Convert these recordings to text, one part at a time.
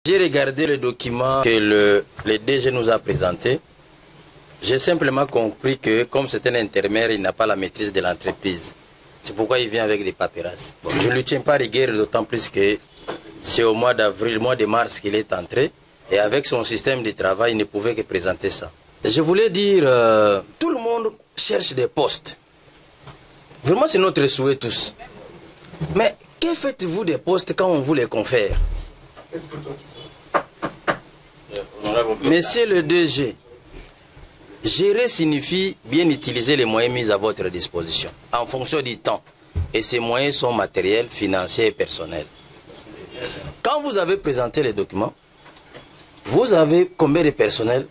J'ai regardé le document que le DG nous a présenté. J'ai simplement compris que comme c'est un intermédiaire, il n'a pas la maîtrise de l'entreprise. C'est pourquoi il vient avec des paperasses. Bon, je ne lui tiens pas rigueur, d'autant plus que c'est au mois d'avril, mois de mars qu'il est entré. Et avec son système de travail, il ne pouvait que présenter ça. Je voulais dire, tout le monde cherche des postes. Vraiment, c'est notre souhait tous. Mais que faites-vous des postes quand on vous les confère? Monsieur le DG, gérer signifie bien utiliser les moyens mis à votre disposition, en fonction du temps. Et ces moyens sont matériels, financiers et personnels. Quand vous avez présenté les documents, vous avez combien de personnel?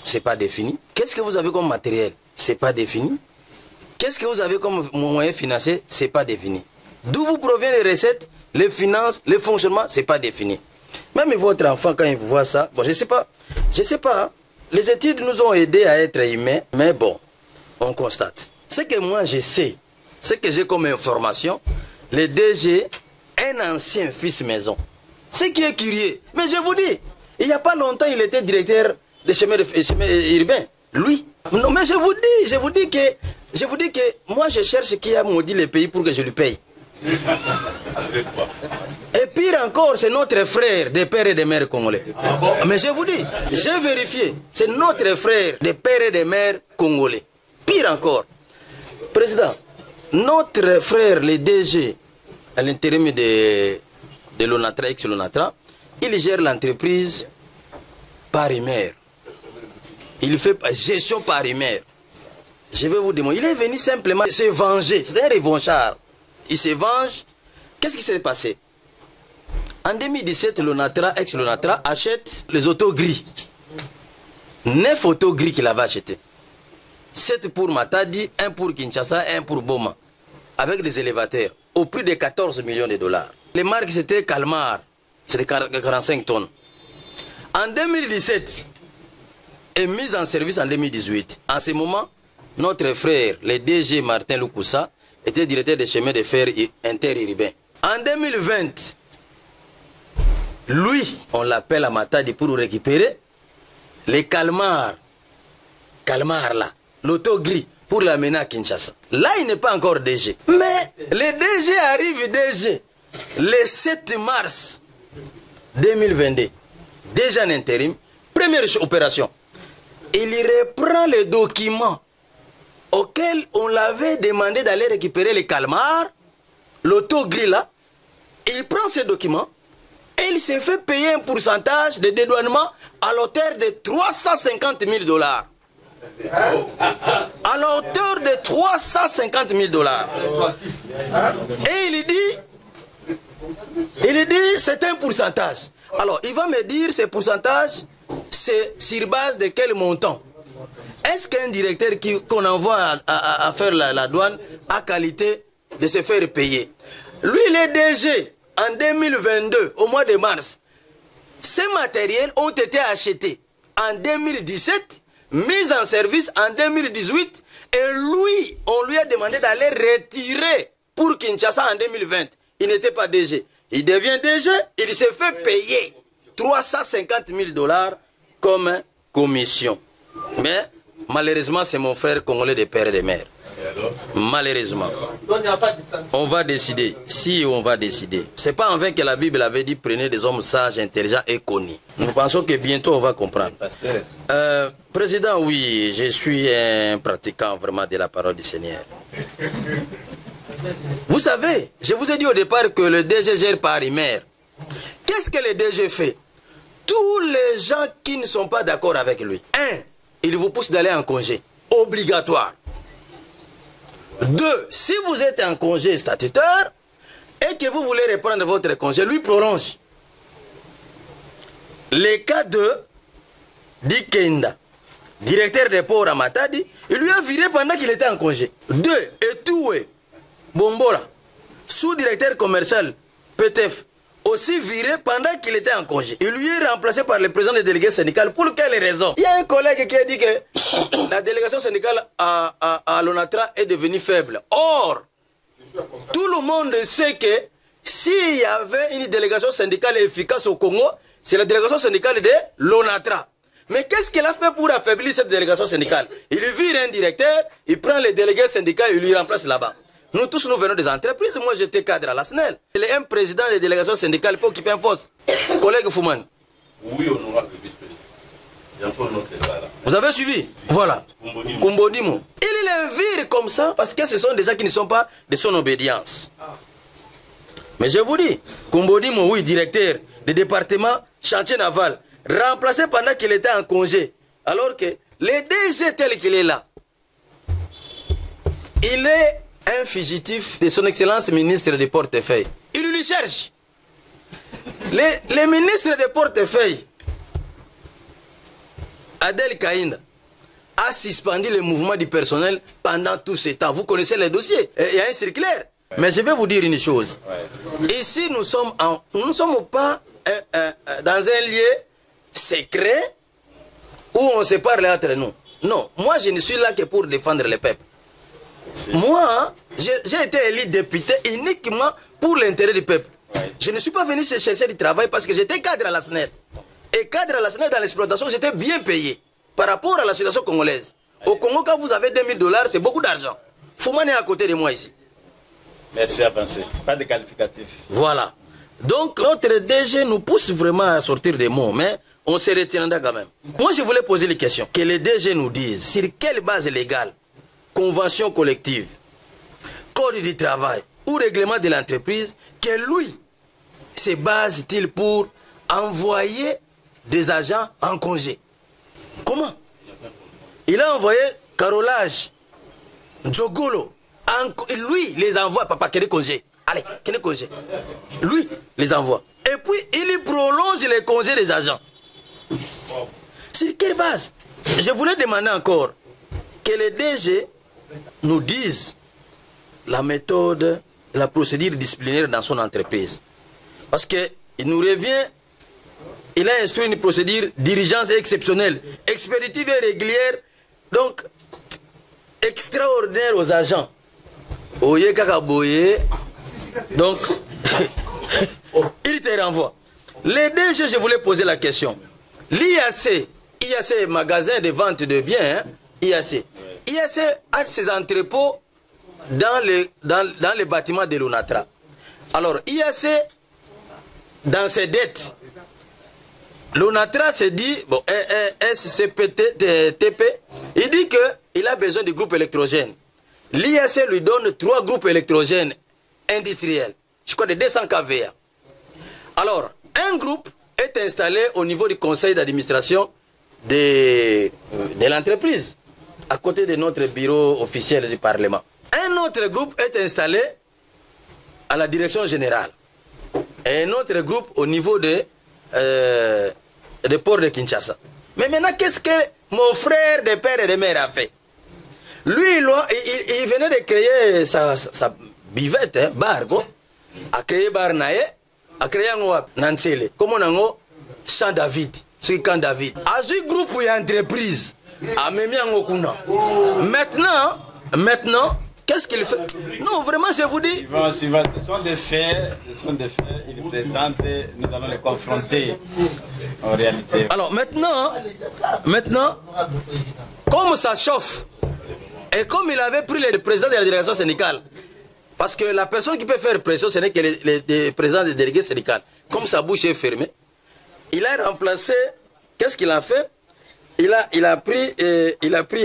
Ce n'est pas défini. Qu'est-ce que vous avez comme matériel? Ce n'est pas défini. Qu'est-ce que vous avez comme moyens financiers? Ce n'est pas défini. D'où vous proviennent les recettes, les finances, le fonctionnement? Ce n'est pas défini. Même votre enfant, quand il voit ça, bon, je sais pas, hein. Les études nous ont aidés à être humains, mais bon, on constate. Ce que moi je sais, ce que j'ai comme information, le DG, un ancien fils maison. Ce qui est curieux, mais je vous dis, il n'y a pas longtemps, il était directeur des chemins urbains. Lui. Non, mais je vous dis que moi je cherche qui a maudit le pays pour que je lui paye. Et pire encore, c'est notre frère des pères et des mères congolais. Mais je vous dis, j'ai vérifié, c'est notre frère des pères et des mères congolais. Pire encore, président, notre frère, le DG, à l'intérim de l'ONATRA, ex-LONATRA, il gère l'entreprise Paris-Mer. Il fait gestion Paris-Mer. Je vais vous demander, il est venu simplement se venger, c'est un revanchard. Il se venge. Qu'est-ce qui s'est passé? En 2017, l'ONATRA, ex-LONATRA, achète les autos gris. 9 autos gris qu'il avait achetés. 7 pour Matadi, 1 pour Kinshasa, 1 pour Boma. Avec des élévateurs, au prix de 14 millions de dollars. Les marques, c'était Calmar, c'était 45 tonnes. En 2017, et mise en service en 2018. En ce moment, notre frère, le DG Martin Lukusa, était directeur des chemins de fer interurbains. En 2020, lui, on l'appelle à Matadi pour récupérer les Calmar là, l'auto gris, pour l'amener à Kinshasa. Là, il n'est pas encore DG. Mais le DG arrive DG le 7 mars 2022. Déjà en intérim, première opération. Il reprend les documents auquel on l'avait demandé d'aller récupérer les Calmar, l'auto gris là. Il prend ces documents et il s'est fait payer un pourcentage de dédouanement à l'auteur de 350 000 dollars. À l'auteur de 350 000 dollars. Et il dit, c'est un pourcentage. Alors, il va me dire, ce pourcentage, c'est sur base de quel montant? Est-ce qu'un directeur qu'on envoie à faire la douane a qualité de se faire payer? Lui, les DG, en 2022, au mois de mars, ces matériels ont été achetés en 2017, mis en service en 2018, et lui, on lui a demandé d'aller retirer pour Kinshasa en 2020. Il n'était pas DG. Il devient DG, il s'est fait payer 350 000 dollars comme commission. Mais malheureusement, c'est mon frère congolais de père et de mère. Malheureusement. On va décider. Si on va décider. C'est pas en vain que la Bible avait dit prenez des hommes sages, intelligents et connus. Nous pensons que bientôt on va comprendre. Président, oui, je suis un pratiquant vraiment de la parole du Seigneur. Vous savez, je vous ai dit au départ que le DG gère Paris-Mer. Qu'est-ce que le DG fait? Tous les gens qui ne sont pas d'accord avec lui. 1. Il vous pousse d'aller en congé. Obligatoire. 2. Si vous êtes en congé statutaire et que vous voulez reprendre votre congé, lui prolonge. Le cas de Dikenda, directeur des ports à Matadi, il lui a viré pendant qu'il était en congé. 2. Etoué Bombola, sous-directeur commercial PTF, aussi viré pendant qu'il était en congé. Il lui est remplacé par le président des délégués syndicales. Pour quelle raison? Il y a un collègue qui a dit que la délégation syndicale à l'ONATRA est devenue faible. Or, tout le monde sait que s'il y avait une délégation syndicale efficace au Congo, c'est la délégation syndicale de l'ONATRA. Mais qu'est-ce qu'elle a fait pour affaiblir cette délégation syndicale? Il vire un directeur, il prend les délégués syndicaux et il lui remplace là-bas. Nous tous, nous venons des entreprises. Moi, j'étais cadre à la SNEL. Il est un président des délégations syndicales pour occuper un poste. Collègue Fouman. Oui, honorable vice-président. Vous avez suivi? Voilà. Kumbodimo. Il les vire comme ça parce que ce sont des gens qui ne sont pas de son obédience. Mais je vous dis, Kumbodimo, oui, directeur du département chantier naval, remplacé pendant qu'il était en congé. Alors que le DG tel qu'il est là, il est un fugitif de son excellence ministre de portefeuille. Il lui cherche. Les ministres de portefeuille, Adel Kaïna, a suspendu le mouvement du personnel pendant tout ce temps. Vous connaissez les dossiers. Il y a un circulaire. Mais je vais vous dire une chose. Ici, nous ne sommes pas dans un lieu secret où on se parle entre nous. Non, moi je ne suis là que pour défendre le peuple. Moi, j'ai été élu député uniquement pour l'intérêt du peuple. Je ne suis pas venu chercher du travail parce que j'étais cadre à la SNEL. Et cadre à la SNEL dans l'exploitation, j'étais bien payé par rapport à la situation congolaise. Au Congo, quand vous avez 2000 $, c'est beaucoup d'argent. Fouman est à côté de moi ici. Merci, avancé. Pas de qualificatif. Voilà. Donc, notre DG nous pousse vraiment à sortir des mots, mais on se retiendra quand même. Moi, je voulais poser les questions. Que les DG nous disent sur quelle base légale, convention collective, code du travail ou règlement de l'entreprise, que lui se base-t-il pour envoyer des agents en congé? Comment? Il a envoyé Carolage, Djogolo, lui les envoie, papa, quel congé? Allez, quel congé? Lui les envoie. Et puis il prolonge les congés des agents. Sur quelle base? Je voulais demander encore que les DG nous disent la méthode, la procédure disciplinaire dans son entreprise. Parce qu'il nous revient, il a instruit une procédure d'urgence exceptionnelle, expéditive et régulière, donc extraordinaire aux agents. Oye Kakaboye, donc il te renvoie. Les DG, je voulais poser la question. l'IAC, magasin de vente de biens, hein, IAC a ses entrepôts dans les bâtiments de l'ONATRA. Alors, IAC, dans ses dettes, l'ONATRA se dit, bon, SCPTP, il dit qu'il a besoin de groupes électrogènes. L'IAC lui donne 3 groupes électrogènes industriels, je crois de 200 kVA. Alors, un groupe est installé au niveau du conseil d'administration de l'entreprise, à côté de notre bureau officiel du Parlement. Un autre groupe est installé à la direction générale. Et un autre groupe au niveau des ports de Kinshasa. Mais maintenant, qu'est-ce que mon frère de père et de mère a fait? Lui, il venait de créer sa bivette, hein, bar, a créé bar nae, a créé un nansele, comme on a un Champ David, sur Camp David. A ce groupe et entreprise, a même Maintenant, qu'est-ce qu'il fait? Non, vraiment, je vous dis. Ce sont des faits, ils présentent, nous allons les confronter en réalité. Alors maintenant, comme ça chauffe, et comme il avait pris le président de la délégation syndicale, parce que la personne qui peut faire pression, ce n'est que le président des délégués syndicales. Comme sa bouche est fermée, il a remplacé, qu'est-ce qu'il a fait? Il a pris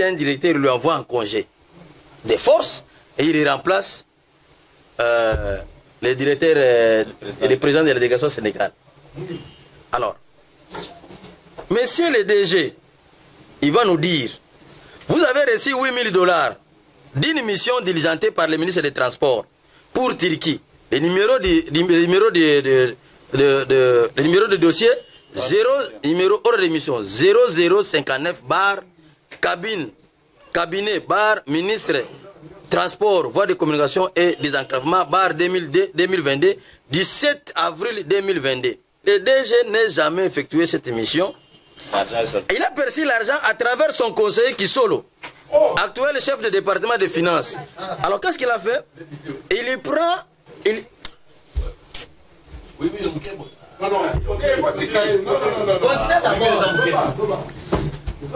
un directeur, il lui envoie en congé des forces, et il remplace le directeur et le président de la délégation syndicale. Alors, monsieur le DG, il va nous dire, vous avez reçu 8 000 $ d'une mission diligentée par le ministre des Transports pour Turquie. Le numéro de dossier, numéro hors de mission 0059 bar cabinet bar ministre transport, voie de communication et désenclavement bar 2022 17 avril 2022. Le DG n'a jamais effectué cette mission. Il a perçu l'argent à travers son conseiller Kisolo, actuel chef de département des finances. Alors qu'est-ce qu'il a fait? Il prend...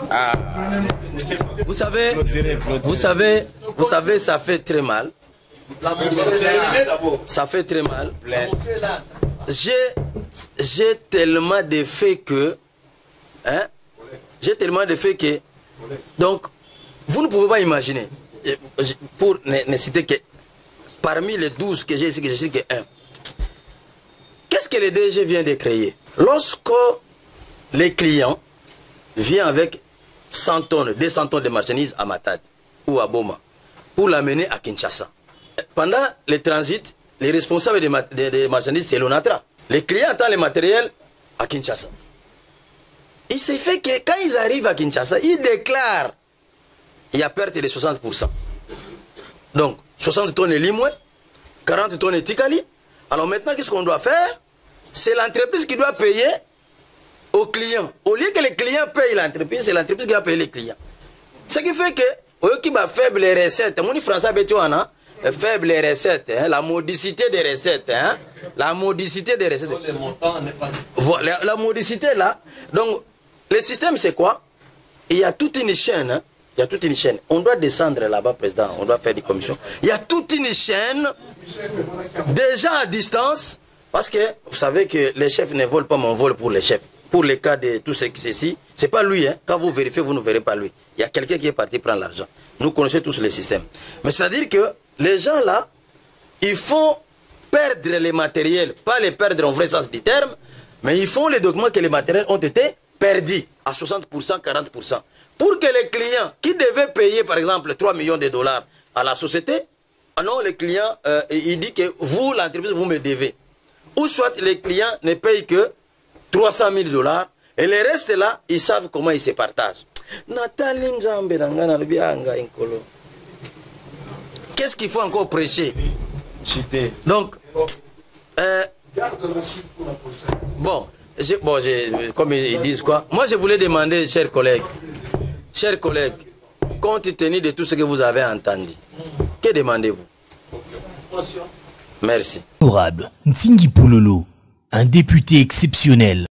Ah. Vous savez, ça fait très mal. Ça fait très mal. J'ai tellement de faits que... Hein? J'ai tellement de faits que... Donc, vous ne pouvez pas imaginer. Pour ne citer que... Parmi les 12 que j'ai ici, que je sais que 1. Qu'est-ce que le DG vient de créer? Lorsque les clients viennent avec 100 tonnes, 200 tonnes de marchandises à Matadi ou à Boma pour l'amener à Kinshasa. Pendant le transit, les responsables des marchandises, c'est l'ONATRA. Les clients attendent le matériel à Kinshasa. Il s'est fait que quand ils arrivent à Kinshasa, ils déclarent il y a perte de 60%. Donc, 60 tonnes de Limoué, 40 tonnes de Tikali. Alors maintenant, qu'est-ce qu'on doit faire? C'est l'entreprise qui doit payer aux clients. Au lieu que les clients payent l'entreprise, c'est l'entreprise qui va payer les clients. Ce qui fait que, au lieu qu'il y a faible recettes, mon français faible recettes, hein, la modicité des recettes, hein, la modicité des recettes. Les montants n'est pas... Voilà, la modicité là. Donc, le système c'est quoi? Il y a toute une chaîne, hein. Il y a toute une chaîne. On doit descendre là-bas, président. On doit faire des commissions. Il y a toute une chaîne, déjà à distance, parce que vous savez que les chefs ne volent pas mon vol pour les chefs. Pour le cas de tout ce qui c'est ici, c'est pas lui. Hein. Quand vous vérifiez, vous ne verrez pas lui. Il y a quelqu'un qui est parti prendre l'argent. Nous connaissons tous les systèmes. Mais c'est-à-dire que les gens là, ils font perdre les matériels, pas les perdre en vrai sens du terme, mais ils font les documents que les matériels ont été perdus à 60%, 40%. Pour que les clients qui devaient payer, par exemple, 3 millions de dollars à la société, ah non, les clients, il dit que vous, l'entreprise, vous me devez. Ou soit les clients ne payent que 300 000 dollars, et les restes là, ils savent comment ils se partagent. Qu'est-ce qu'il faut encore prêcher? Donc, bon, comme ils disent quoi, moi je voulais demander, chers collègues, compte tenu de tout ce que vous avez entendu, que demandez-vous? Merci. Honorable Ntingi Poulolo, un député exceptionnel.